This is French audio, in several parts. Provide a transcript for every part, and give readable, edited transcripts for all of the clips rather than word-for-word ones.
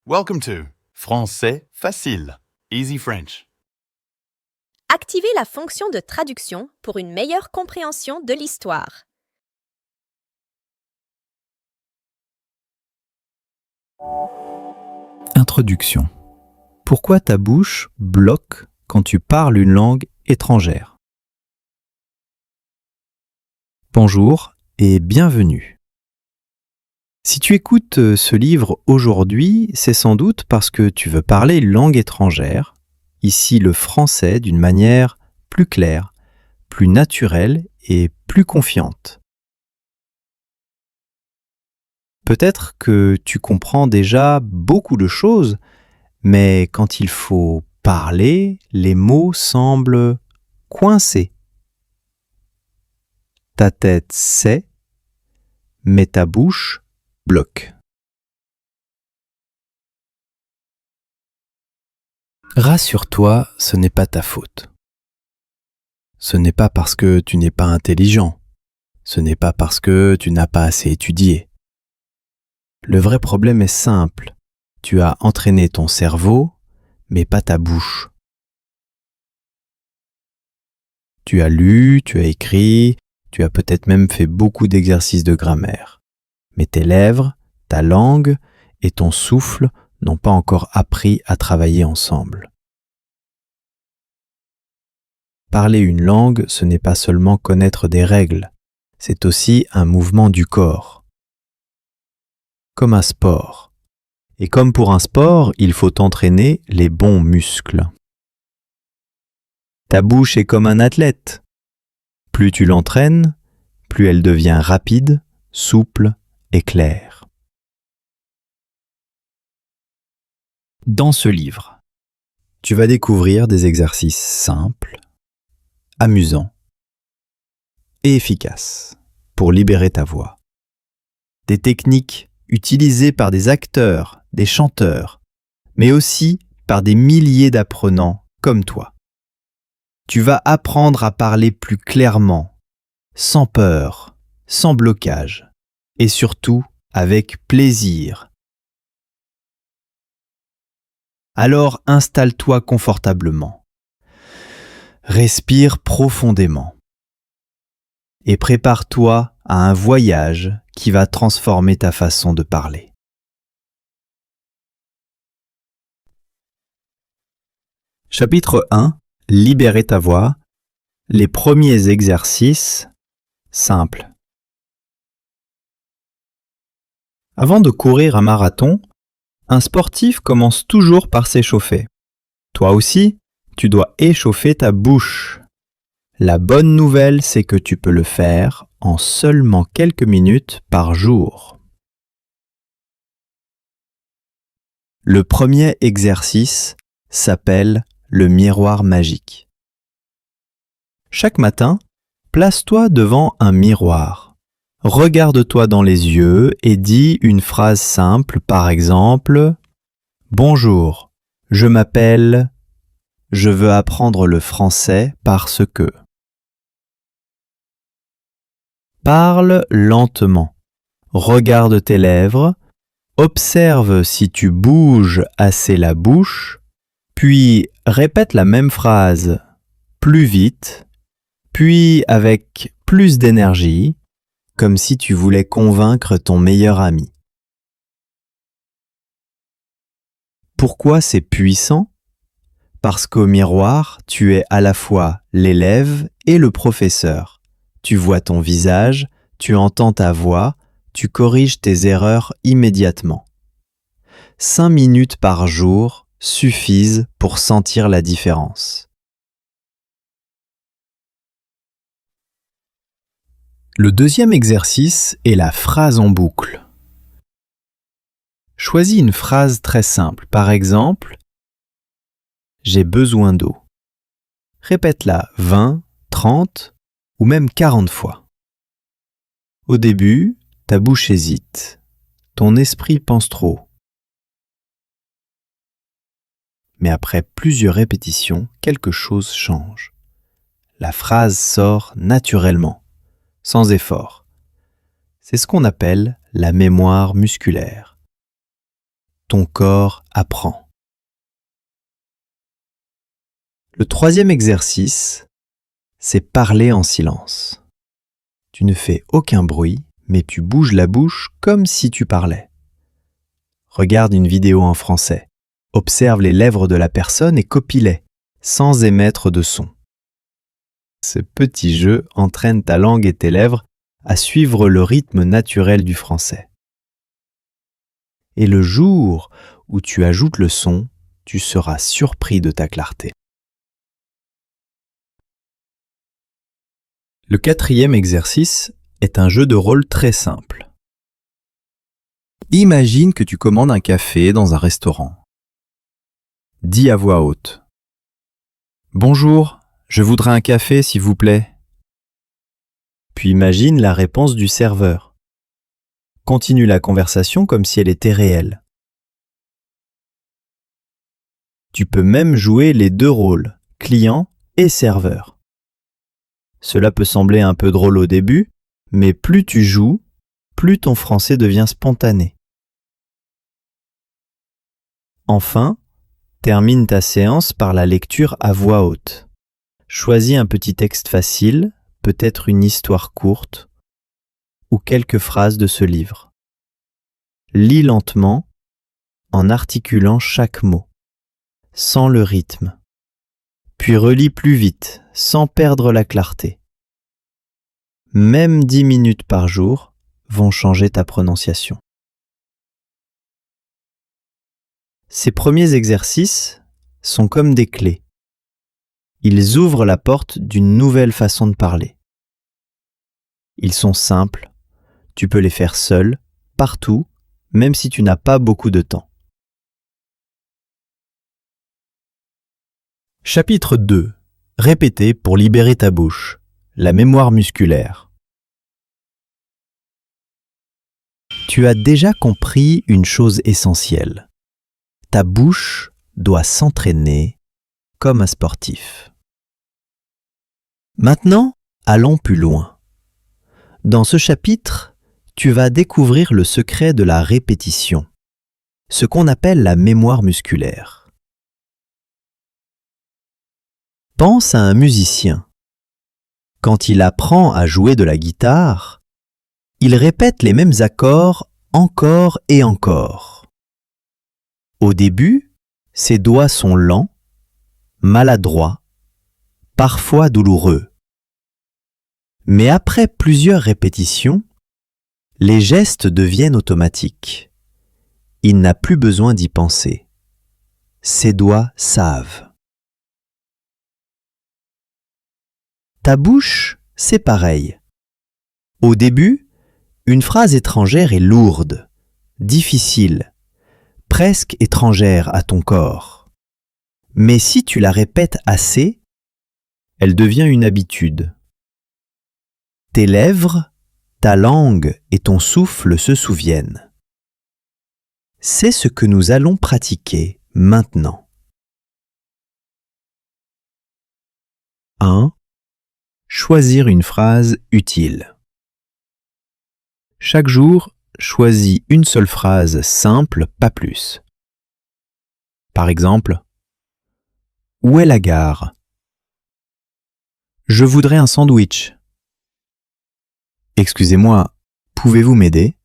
Welcome to Français facile, Easy French. Activez la fonction de traduction pour une meilleure compréhension de l'histoire. Introduction. Pourquoi ta bouche bloque quand tu parles une langue étrangère? Bonjour et bienvenue. Si tu écoutes ce livre aujourd'hui, c'est sans doute parce que tu veux parler une langue étrangère, ici le français d'une manière plus claire, plus naturelle et plus confiante. Peut-être que tu comprends déjà beaucoup de choses, mais quand il faut parler, les mots semblent coincés. Ta tête sait, mais ta bouche bloque. Rassure-toi, ce n'est pas ta faute. Ce n'est pas parce que tu n'es pas intelligent. Ce n'est pas parce que tu n'as pas assez étudié. Le vrai problème est simple. Tu as entraîné ton cerveau, mais pas ta bouche. Tu as lu, tu as écrit, tu as peut-être même fait beaucoup d'exercices de grammaire. Mais tes lèvres, ta langue et ton souffle n'ont pas encore appris à travailler ensemble. Parler une langue, ce n'est pas seulement connaître des règles, c'est aussi un mouvement du corps. Comme un sport. Et comme pour un sport, il faut entraîner les bons muscles. Ta bouche est comme un athlète. Plus tu l'entraînes, plus elle devient rapide, souple et claire. Dans ce livre, tu vas découvrir des exercices simples, amusants et efficaces pour libérer ta voix. Des techniques utilisées par des acteurs, des chanteurs, mais aussi par des milliers d'apprenants comme toi. Tu vas apprendre à parler plus clairement, sans peur, sans blocage, et surtout avec plaisir. Alors installe-toi confortablement. Respire profondément. Et prépare-toi à un voyage qui va transformer ta façon de parler. Chapitre 1. Libérer ta voix. Les premiers exercices simples. Avant de courir un marathon, un sportif commence toujours par s'échauffer. Toi aussi, tu dois échauffer ta bouche. La bonne nouvelle, c'est que tu peux le faire en seulement quelques minutes par jour. Le premier exercice s'appelle le miroir magique. Chaque matin, place-toi devant un miroir. Regarde-toi dans les yeux et dis une phrase simple, par exemple « Bonjour, je m'appelle, je veux apprendre le français parce que… » Parle lentement. Regarde tes lèvres, observe si tu bouges assez la bouche, puis répète la même phrase plus vite, puis avec plus d'énergie, comme si tu voulais convaincre ton meilleur ami. Pourquoi c'est puissant? Parce qu'au miroir, tu es à la fois l'élève et le professeur. Tu vois ton visage, tu entends ta voix, tu corriges tes erreurs immédiatement. 5 minutes par jour suffisent pour sentir la différence. Le deuxième exercice est la phrase en boucle. Choisis une phrase très simple, par exemple « J'ai besoin d'eau ». Répète-la 20, 30 ou même 40 fois. Au début, ta bouche hésite, ton esprit pense trop. Mais après plusieurs répétitions, quelque chose change. La phrase sort naturellement, sans effort. C'est ce qu'on appelle la mémoire musculaire. ton corps apprend. Le troisième exercice, c'est parler en silence. Tu ne fais aucun bruit, mais tu bouges la bouche comme si tu parlais. Regarde une vidéo en français. Observe les lèvres de la personne et copie-les, sans émettre de son. Ce petit jeu entraîne ta langue et tes lèvres à suivre le rythme naturel du français. Et le jour où tu ajoutes le son, tu seras surpris de ta clarté. Le quatrième exercice est un jeu de rôle très simple. Imagine que tu commandes un café dans un restaurant. Dis à voix haute. Bonjour, je voudrais un café s'il vous plaît. Puis imagine la réponse du serveur. Continue la conversation comme si elle était réelle. Tu peux même jouer les deux rôles, client et serveur. Cela peut sembler un peu drôle au début, mais plus tu joues, plus ton français devient spontané. Enfin, termine ta séance par la lecture à voix haute. Choisis un petit texte facile, peut-être une histoire courte, ou quelques phrases de ce livre. Lis lentement, en articulant chaque mot, sans le rythme. Puis relis plus vite, sans perdre la clarté. Même 10 minutes par jour vont changer ta prononciation. Ces premiers exercices sont comme des clés. Ils ouvrent la porte d'une nouvelle façon de parler. Ils sont simples, tu peux les faire seul, partout, même si tu n'as pas beaucoup de temps. Chapitre 2. Répéter pour libérer ta bouche. La mémoire musculaire. Tu as déjà compris une chose essentielle. Ta bouche doit s'entraîner comme un sportif. Maintenant, allons plus loin. Dans ce chapitre, tu vas découvrir le secret de la répétition, ce qu'on appelle la mémoire musculaire. Pense à un musicien. Quand il apprend à jouer de la guitare, il répète les mêmes accords encore et encore. Au début, ses doigts sont lents, maladroits, parfois douloureux. Mais après plusieurs répétitions, les gestes deviennent automatiques. Il n'a plus besoin d'y penser. Ses doigts savent. Ta bouche, c'est pareil. Au début, une phrase étrangère est lourde, difficile, presque étrangère à ton corps. Mais si tu la répètes assez, elle devient une habitude. Tes lèvres, ta langue et ton souffle se souviennent. C'est ce que nous allons pratiquer maintenant. 1. Choisir une phrase utile. Chaque jour, choisis une seule phrase simple, pas plus. Par exemple, où est la gare? Je voudrais un sandwich. Excusez-moi, pouvez-vous m'aider?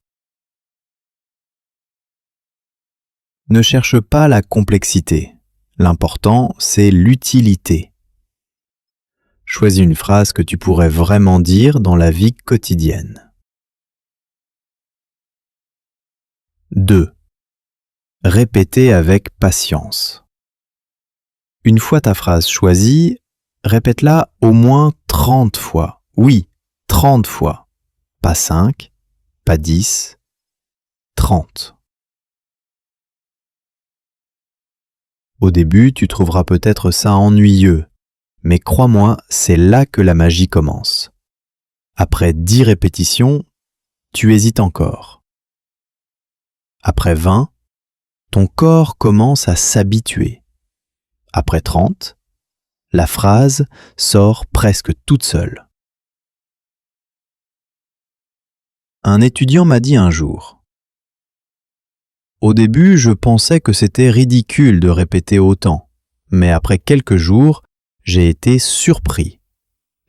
Ne cherche pas la complexité. L'important, c'est l'utilité. Choisis une phrase que tu pourrais vraiment dire dans la vie quotidienne. 2. Répéter avec patience. Une fois ta phrase choisie, répète-la au moins 30 fois. Oui, 30 fois. Pas 5, pas 10, 30. Au début, tu trouveras peut-être ça ennuyeux, mais crois-moi, c'est là que la magie commence. Après 10 répétitions, tu hésites encore. Après 20, ton corps commence à s'habituer. Après 30, la phrase sort presque toute seule. Un étudiant m'a dit un jour : Au début, je pensais que c'était ridicule de répéter autant, mais après quelques jours, j'ai été surpris.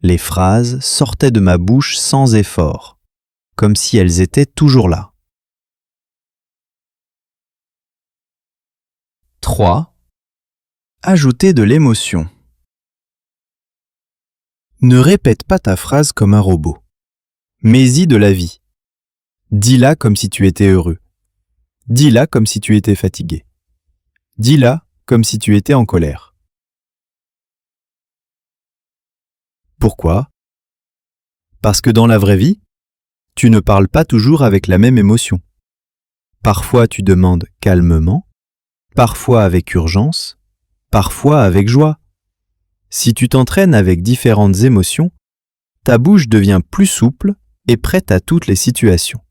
Les phrases sortaient de ma bouche sans effort, comme si elles étaient toujours là. 3. Ajouter de l'émotion. Ne répète pas ta phrase comme un robot. Mets-y de la vie. Dis-la comme si tu étais heureux. Dis-la comme si tu étais fatigué. Dis-la comme si tu étais en colère. Pourquoi ? Parce que dans la vraie vie, tu ne parles pas toujours avec la même émotion. Parfois tu demandes calmement, parfois avec urgence, parfois avec joie. Si tu t'entraînes avec différentes émotions, ta bouche devient plus souple et prête à toutes les situations.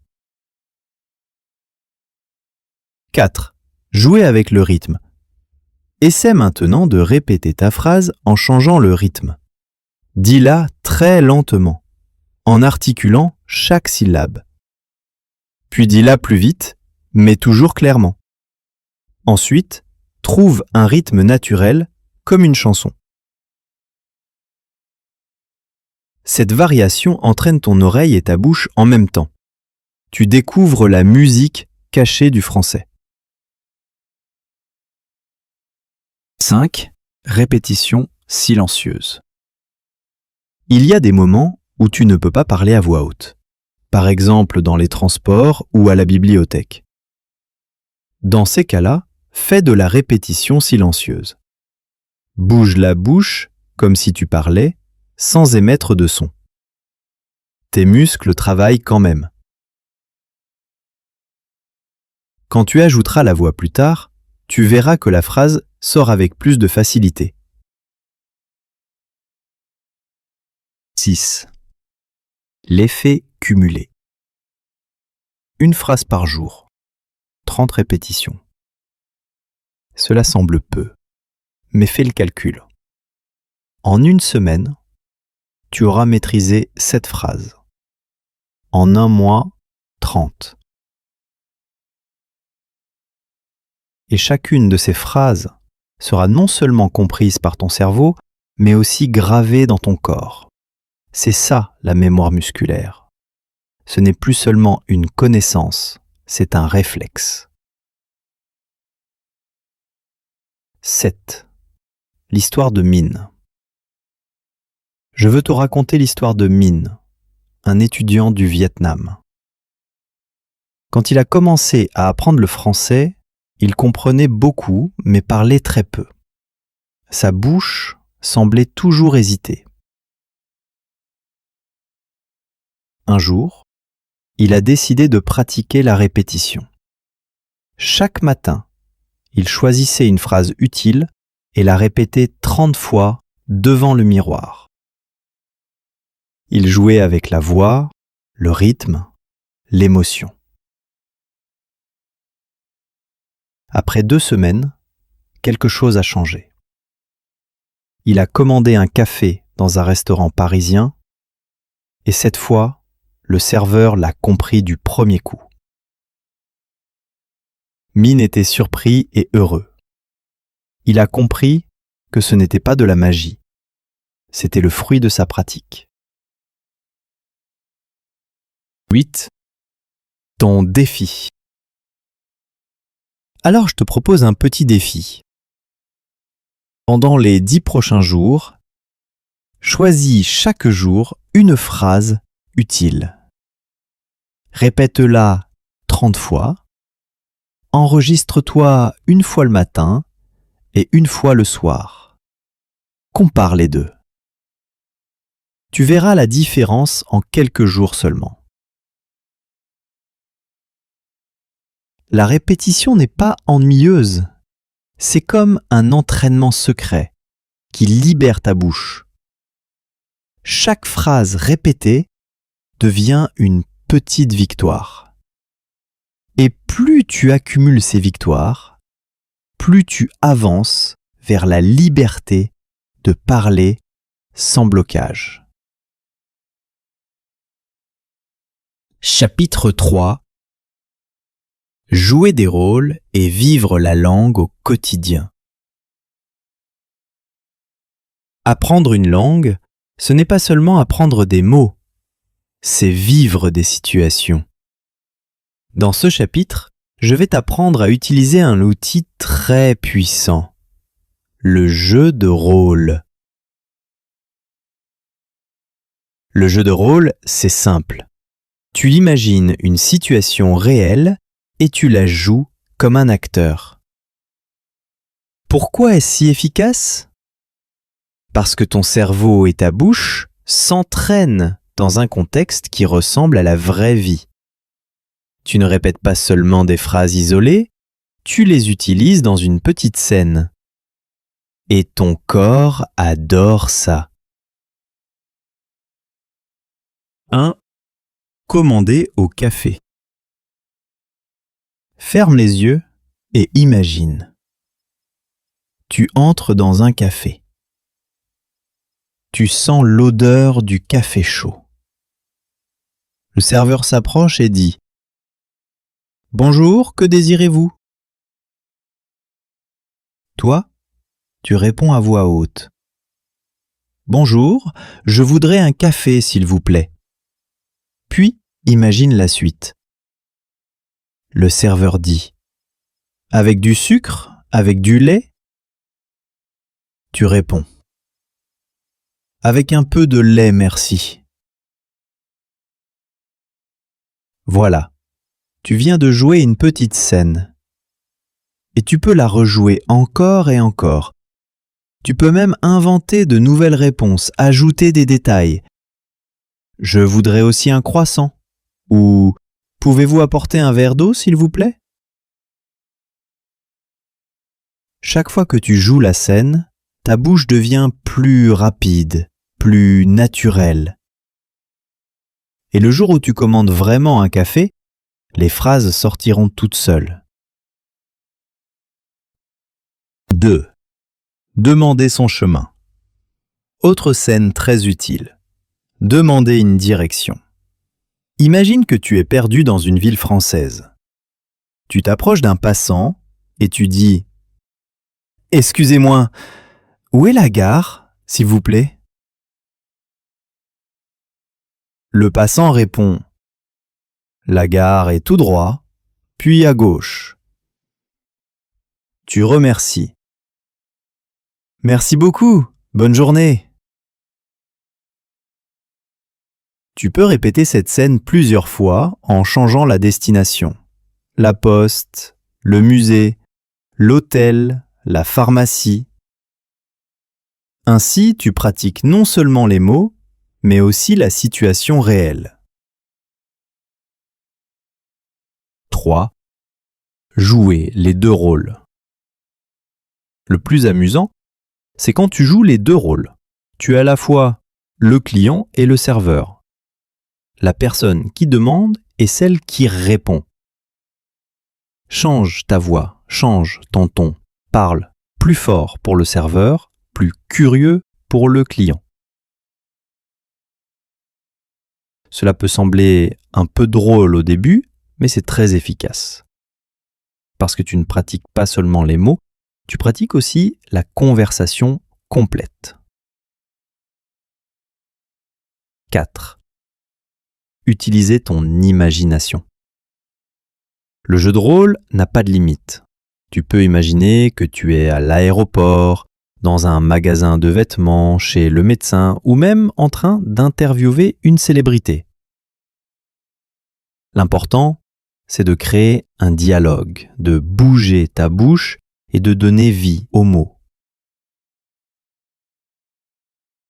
4. Jouer avec le rythme. Essaie maintenant de répéter ta phrase en changeant le rythme. Dis-la très lentement, en articulant chaque syllabe. Puis dis-la plus vite, mais toujours clairement. Ensuite, trouve un rythme naturel comme une chanson. Cette variation entraîne ton oreille et ta bouche en même temps. Tu découvres la musique cachée du français. 5. Répétition silencieuse. Il y a des moments où tu ne peux pas parler à voix haute, par exemple dans les transports ou à la bibliothèque. Dans ces cas-là, fais de la répétition silencieuse. Bouge la bouche comme si tu parlais, sans émettre de son. Tes muscles travaillent quand même. Quand tu ajouteras la voix plus tard, tu verras que la phrase sort avec plus de facilité. 6. L'effet cumulé. Une phrase par jour. 30 répétitions. Cela semble peu, mais fais le calcul. En une semaine, tu auras maîtrisé 7 phrases. En un mois, 30. Et chacune de ces phrases sera non seulement comprise par ton cerveau, mais aussi gravée dans ton corps. C'est ça la mémoire musculaire. Ce n'est plus seulement une connaissance, c'est un réflexe. 7. L'histoire de Minh. Je veux te raconter l'histoire de Minh, un étudiant du Vietnam. Quand il a commencé à apprendre le français, il comprenait beaucoup, mais parlait très peu. Sa bouche semblait toujours hésiter. Un jour, il a décidé de pratiquer la répétition. Chaque matin, il choisissait une phrase utile et la répétait 30 fois devant le miroir. Il jouait avec la voix, le rythme, l'émotion. Après 2 semaines, quelque chose a changé. Il a commandé un café dans un restaurant parisien et cette fois, le serveur l'a compris du premier coup. Minh était surpris et heureux. Il a compris que ce n'était pas de la magie, c'était le fruit de sa pratique. 8. Ton défi. Alors je te propose un petit défi. Pendant les 10 prochains jours, choisis chaque jour une phrase utile. Répète-la 30 fois. Enregistre-toi une fois le matin et une fois le soir. Compare les deux. Tu verras la différence en quelques jours seulement. La répétition n'est pas ennuyeuse. C'est comme un entraînement secret qui libère ta bouche. Chaque phrase répétée devient une petite victoire. Et plus tu accumules ces victoires, plus tu avances vers la liberté de parler sans blocage. Chapitre 3. jouer des rôles et vivre la langue au quotidien. Apprendre une langue, ce n'est pas seulement apprendre des mots, c'est vivre des situations. Dans ce chapitre, je vais t'apprendre à utiliser un outil très puissant, le jeu de rôle. Le jeu de rôle, c'est simple. Tu imagines une situation réelle et tu la joues comme un acteur. Pourquoi est-ce si efficace ? Parce que ton cerveau et ta bouche s'entraînent dans un contexte qui ressemble à la vraie vie. Tu ne répètes pas seulement des phrases isolées, tu les utilises dans une petite scène. Et ton corps adore ça. 1. Commander au café. Ferme les yeux et imagine. Tu entres dans un café. Tu sens l'odeur du café chaud. Le serveur s'approche et dit « Bonjour, que désirez-vous » Toi, tu réponds à voix haute « Bonjour, je voudrais un café s'il vous plaît. » Puis, imagine la suite. Le serveur dit « Avec du sucre ? Avec du lait ?» Tu réponds « Avec un peu de lait, merci. » Voilà, tu viens de jouer une petite scène. Et tu peux la rejouer encore et encore. Tu peux même inventer de nouvelles réponses, ajouter des détails. Je voudrais aussi un croissant. Ou pouvez-vous apporter un verre d'eau, s'il vous plaît ? Chaque fois que tu joues la scène, ta bouche devient plus rapide, plus naturelle. Et le jour où tu commandes vraiment un café, les phrases sortiront toutes seules. 2. Demander son chemin. Autre scène très utile. Demander une direction. Imagine que tu es perdu dans une ville française. Tu t'approches d'un passant et tu dis « Excusez-moi, où est la gare, s'il vous plaît ?» Le passant répond « La gare est tout droit, puis à gauche. » Tu remercies. « Merci beaucoup, bonne journée !» Tu peux répéter cette scène plusieurs fois en changeant la destination. La poste, le musée, l'hôtel, la pharmacie. Ainsi, tu pratiques non seulement les mots, mais aussi la situation réelle. 3. Jouer les deux rôles. Le plus amusant, c'est quand tu joues les deux rôles. Tu es à la fois le client et le serveur. La personne qui demande et celle qui répond. Change ta voix, change ton ton, parle plus fort pour le serveur, plus curieux pour le client. Cela peut sembler un peu drôle au début, mais c'est très efficace. Parce que tu ne pratiques pas seulement les mots, tu pratiques aussi la conversation complète. 4. Utiliser ton imagination. Le jeu de rôle n'a pas de limite. Tu peux imaginer que tu es à l'aéroport, dans un magasin de vêtements, chez le médecin ou même en train d'interviewer une célébrité. L'important, c'est de créer un dialogue, de bouger ta bouche et de donner vie aux mots.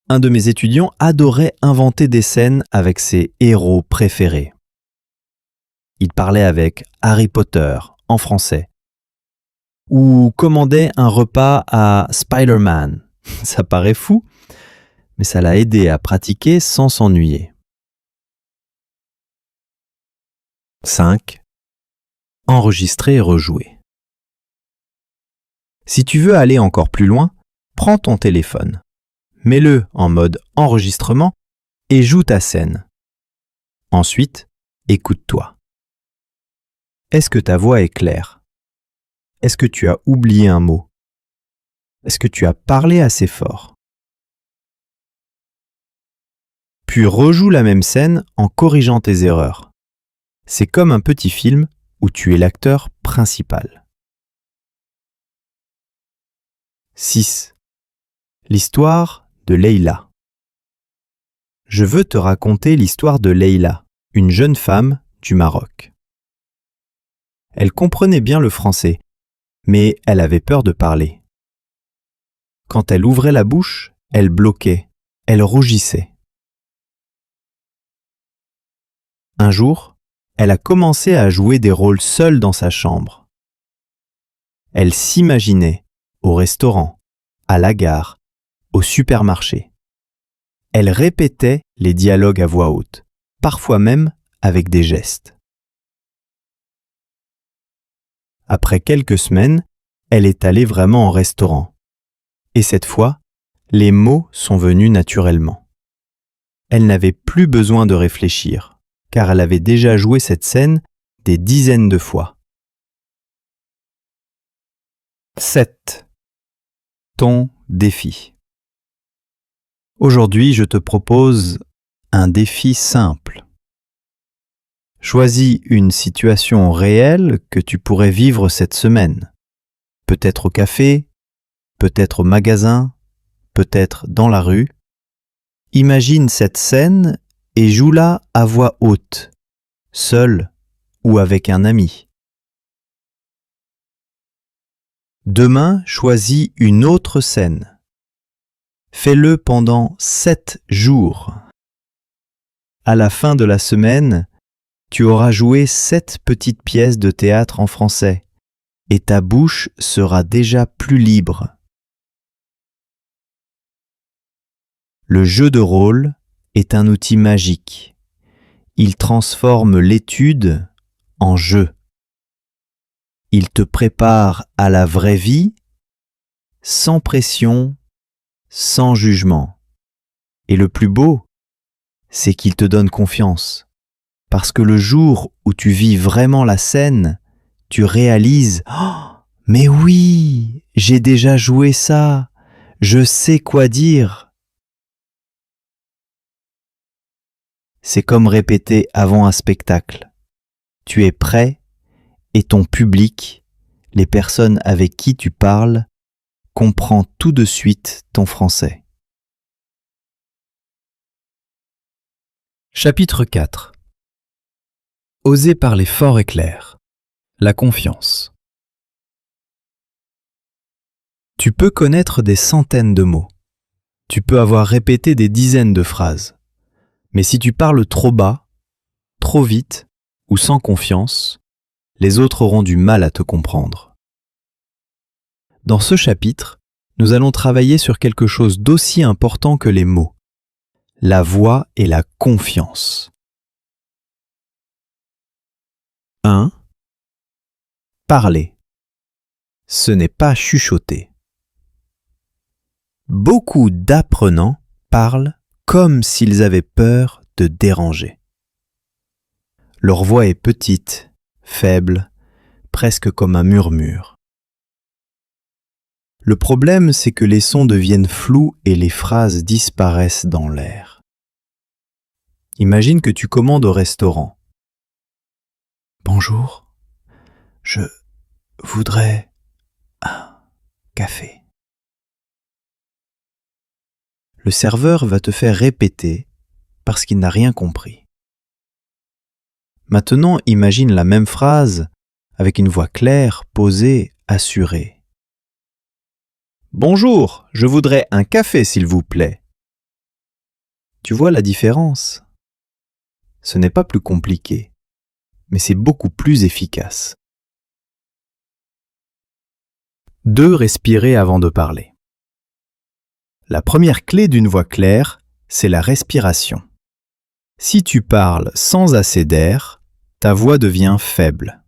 Un de mes étudiants adorait inventer des scènes avec ses héros préférés. Il parlait avec Harry Potter en français ou commandait un repas à Spider-Man. Ça paraît fou, mais ça l'a aidé à pratiquer sans s'ennuyer. 5. Enregistrer et rejouer. Si tu veux aller encore plus loin, prends ton téléphone. Mets-le en mode enregistrement et joue ta scène. Ensuite, écoute-toi. Est-ce que ta voix est claire? Est-ce que tu as oublié un mot? Est-ce que tu as parlé assez fort? Puis rejoue la même scène en corrigeant tes erreurs. C'est comme un petit film où tu es l'acteur principal. 6. L'histoire de Leïla. Je veux te raconter l'histoire de Leïla, une jeune femme du Maroc. Elle comprenait bien le français, mais elle avait peur de parler. Quand elle ouvrait la bouche, elle bloquait, elle rougissait. Un jour, elle a commencé à jouer des rôles seule dans sa chambre. Elle s'imaginait au restaurant, à la gare, au supermarché. Elle répétait les dialogues à voix haute, parfois même avec des gestes. Après quelques semaines, elle est allée vraiment au restaurant. Et cette fois, les mots sont venus naturellement. Elle n'avait plus besoin de réfléchir, car elle avait déjà joué cette scène des dizaines de fois. 7. Ton défi. Aujourd'hui, je te propose un défi simple. Choisis une situation réelle que tu pourrais vivre cette semaine. Peut-être au café, peut-être au magasin, peut-être dans la rue. Imagine cette scène et joue-la à voix haute, seul ou avec un ami. Demain, choisis une autre scène. Fais-le pendant 7 jours. À la fin de la semaine, tu auras joué 7 petites pièces de théâtre en français et ta bouche sera déjà plus libre. Le jeu de rôle est un outil magique. Il transforme l'étude en jeu. Il te prépare à la vraie vie, sans pression, sans jugement. Et le plus beau, c'est qu'il te donne confiance. Parce que le jour où tu vis vraiment la scène, tu réalises « Oh, mais oui, j'ai déjà joué ça, je sais quoi dire ». C'est comme répéter avant un spectacle. Tu es prêt et ton public, les personnes avec qui tu parles, comprend tout de suite ton français. Chapitre 4. Oser parler fort et clair. La confiance. Tu peux connaître des centaines de mots. Tu peux avoir répété des dizaines de phrases. Mais si tu parles trop bas, trop vite ou sans confiance, les autres auront du mal à te comprendre. Dans ce chapitre, nous allons travailler sur quelque chose d'aussi important que les mots, la voix et la confiance. 1. Parler. Ce n'est pas chuchoter. Beaucoup d'apprenants parlent comme s'ils avaient peur de déranger. Leur voix est petite, faible, presque comme un murmure. Le problème, c'est que les sons deviennent flous et les phrases disparaissent dans l'air. Imagine que tu commandes au restaurant. Bonjour, je voudrais un café. Le serveur va te faire répéter parce qu'il n'a rien compris. Maintenant, imagine la même phrase avec une voix claire, posée, assurée. Bonjour, je voudrais un café s'il vous plaît. Tu vois la différence? Ce n'est pas plus compliqué, mais c'est beaucoup plus efficace. 2. Respirer avant de parler. La première clé d'une voix claire, c'est la respiration. Si tu parles sans assez d'air, ta voix devient faible.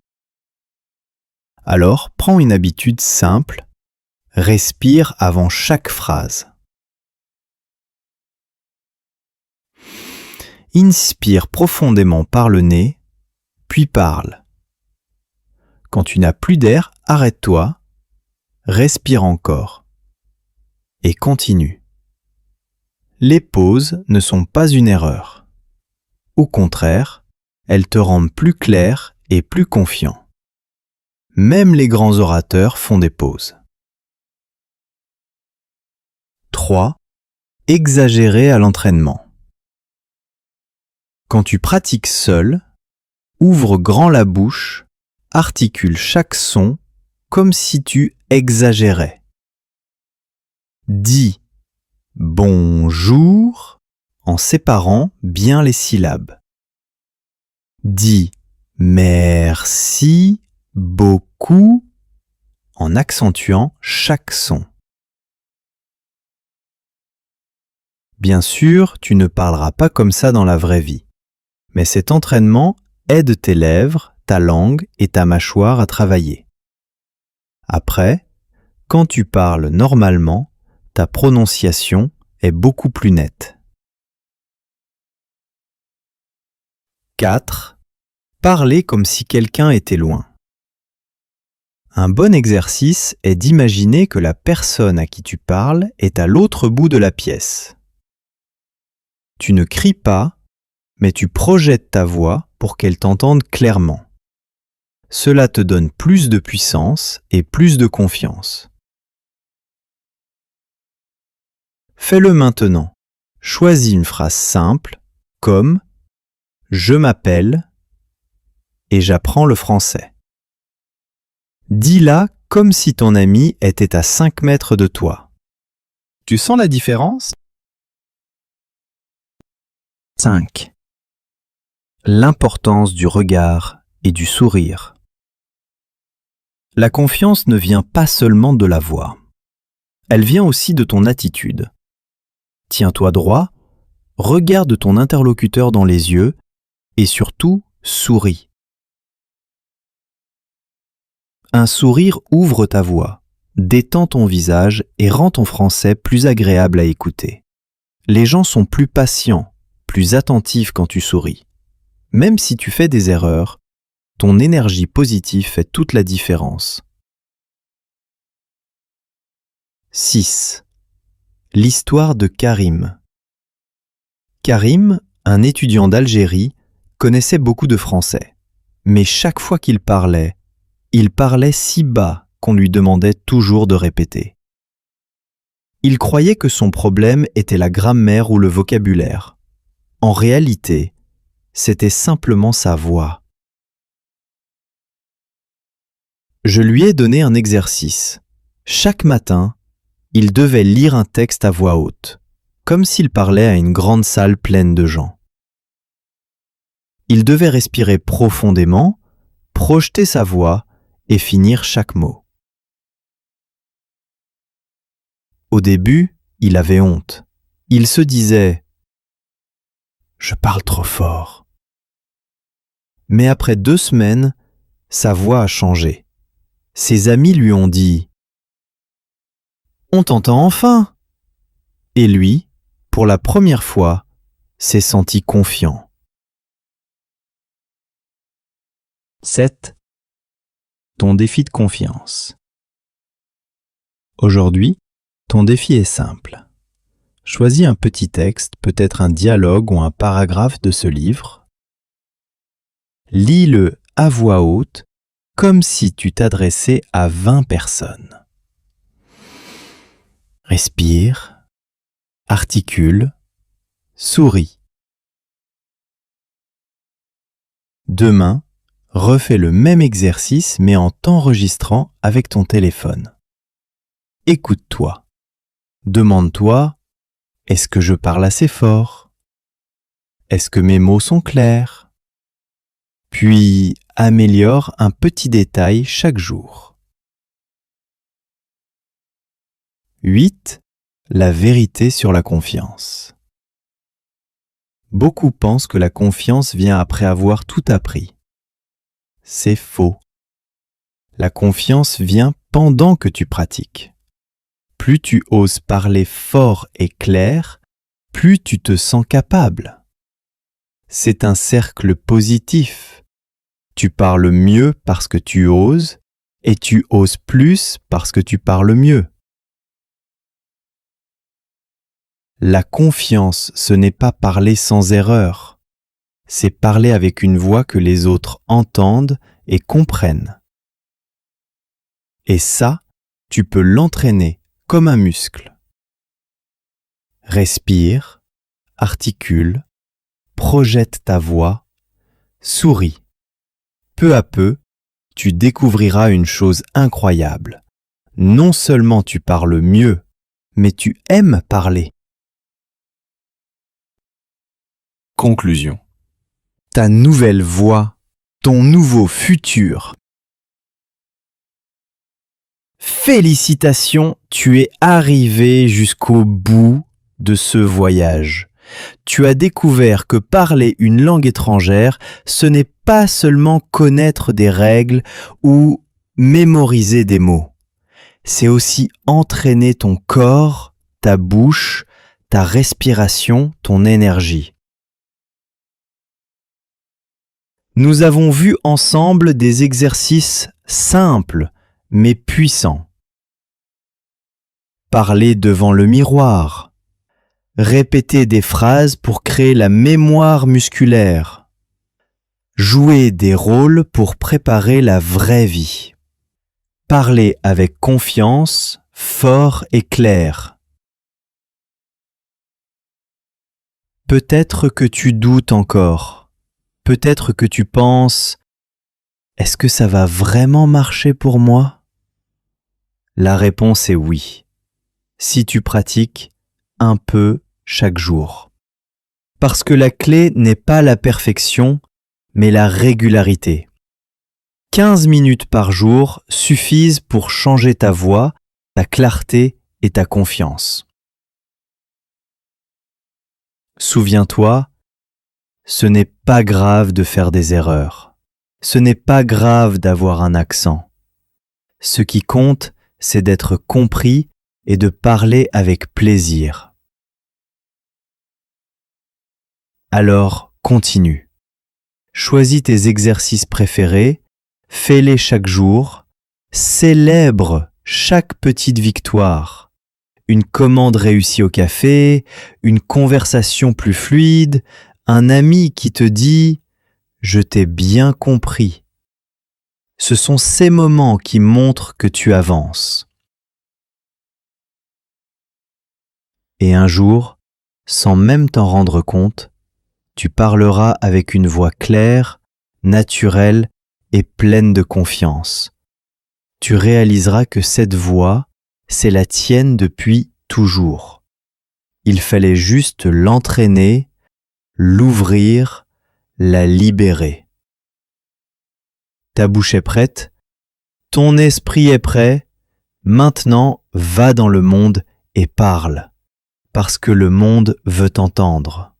Alors, prends une habitude simple, respire avant chaque phrase. Inspire profondément par le nez, puis parle. Quand tu n'as plus d'air, arrête-toi, respire encore et continue. Les pauses ne sont pas une erreur. Au contraire, elles te rendent plus clair et plus confiant. Même les grands orateurs font des pauses. 3. Exagérer à l'entraînement. Quand tu pratiques seul, ouvre grand la bouche, articule chaque son comme si tu exagérais. Dis « bonjour » en séparant bien les syllabes. Dis « merci beaucoup » en accentuant chaque son. Bien sûr, tu ne parleras pas comme ça dans la vraie vie, mais cet entraînement aide tes lèvres, ta langue et ta mâchoire à travailler. Après, quand tu parles normalement, ta prononciation est beaucoup plus nette. 4. Parler comme si quelqu'un était loin. Un bon exercice est d'imaginer que la personne à qui tu parles est à l'autre bout de la pièce. Tu ne cries pas, mais tu projettes ta voix pour qu'elle t'entende clairement. Cela te donne plus de puissance et plus de confiance. Fais-le maintenant. Choisis une phrase simple comme « Je m'appelle » et j'apprends le français. Dis-la comme si ton ami était à 5 mètres de toi. Tu sens la différence ? 5. L'importance du regard et du sourire. La confiance ne vient pas seulement de la voix. Elle vient aussi de ton attitude. Tiens-toi droit, regarde ton interlocuteur dans les yeux et surtout souris. Un sourire ouvre ta voix, détend ton visage et rend ton français plus agréable à écouter. Les gens sont plus patients, plus attentifs quand tu souris. Même si tu fais des erreurs, ton énergie positive fait toute la différence. 6. L'histoire de Karim. Karim, un étudiant d'Algérie, connaissait beaucoup de français. Mais chaque fois qu'il parlait si bas qu'on lui demandait toujours de répéter. Il croyait que son problème était la grammaire ou le vocabulaire. En réalité, c'était simplement sa voix. Je lui ai donné un exercice. Chaque matin, il devait lire un texte à voix haute, comme s'il parlait à une grande salle pleine de gens. Il devait respirer profondément, projeter sa voix et finir chaque mot. Au début, il avait honte. Il se disait « Je parle trop fort ». Mais après 2 semaines, sa voix a changé. Ses amis lui ont dit « On t'entend enfin !» Et lui, pour la première fois, s'est senti confiant. 7. Ton défi de confiance. Aujourd'hui, ton défi est simple. Choisis un petit texte, peut-être un dialogue ou un paragraphe de ce livre. Lis-le à voix haute, comme si tu t'adressais à 20 personnes. Respire, articule, souris. Demain, refais le même exercice mais en t'enregistrant avec ton téléphone. Écoute-toi. Demande-toi, est-ce que je parle assez fort ? Est-ce que mes mots sont clairs ? Puis, améliore un petit détail chaque jour. 8. La vérité sur la confiance. Beaucoup pensent que la confiance vient après avoir tout appris. C'est faux. La confiance vient pendant que tu pratiques. Plus tu oses parler fort et clair, plus tu te sens capable. C'est un cercle positif. Tu parles mieux parce que tu oses, et tu oses plus parce que tu parles mieux. La confiance, ce n'est pas parler sans erreur, c'est parler avec une voix que les autres entendent et comprennent. Et ça, tu peux l'entraîner comme un muscle. Respire, articule, projette ta voix, souris. Peu à peu, tu découvriras une chose incroyable. Non seulement tu parles mieux, mais tu aimes parler. Conclusion. Ta nouvelle voix, ton nouveau futur. Félicitations, tu es arrivé jusqu'au bout de ce voyage. Tu as découvert que parler une langue étrangère, ce n'est pas seulement connaître des règles ou mémoriser des mots. C'est aussi entraîner ton corps, ta bouche, ta respiration, ton énergie. Nous avons vu ensemble des exercices simples mais puissants. Parler devant le miroir. Répéter des phrases pour créer la mémoire musculaire. Jouer des rôles pour préparer la vraie vie. Parler avec confiance, fort et clair. Peut-être que tu doutes encore. Peut-être que tu penses « Est-ce que ça va vraiment marcher pour moi ?» La réponse est oui, si tu pratiques un peu chaque jour. Parce que la clé n'est pas la perfection, mais la régularité. 15 minutes par jour suffisent pour changer ta voix, ta clarté et ta confiance. Souviens-toi, ce n'est pas grave de faire des erreurs. Ce n'est pas grave d'avoir un accent. Ce qui compte, c'est d'être compris et de parler avec plaisir. Alors, continue. Choisis tes exercices préférés, fais-les chaque jour, célèbre chaque petite victoire. Une commande réussie au café, une conversation plus fluide, un ami qui te dit « Je t'ai bien compris ». Ce sont ces moments qui montrent que tu avances. Et un jour, sans même t'en rendre compte, tu parleras avec une voix claire, naturelle et pleine de confiance. Tu réaliseras que cette voix, c'est la tienne depuis toujours. Il fallait juste l'entraîner, l'ouvrir, la libérer. Ta bouche est prête, ton esprit est prêt, maintenant va dans le monde et parle, parce que le monde veut t'entendre.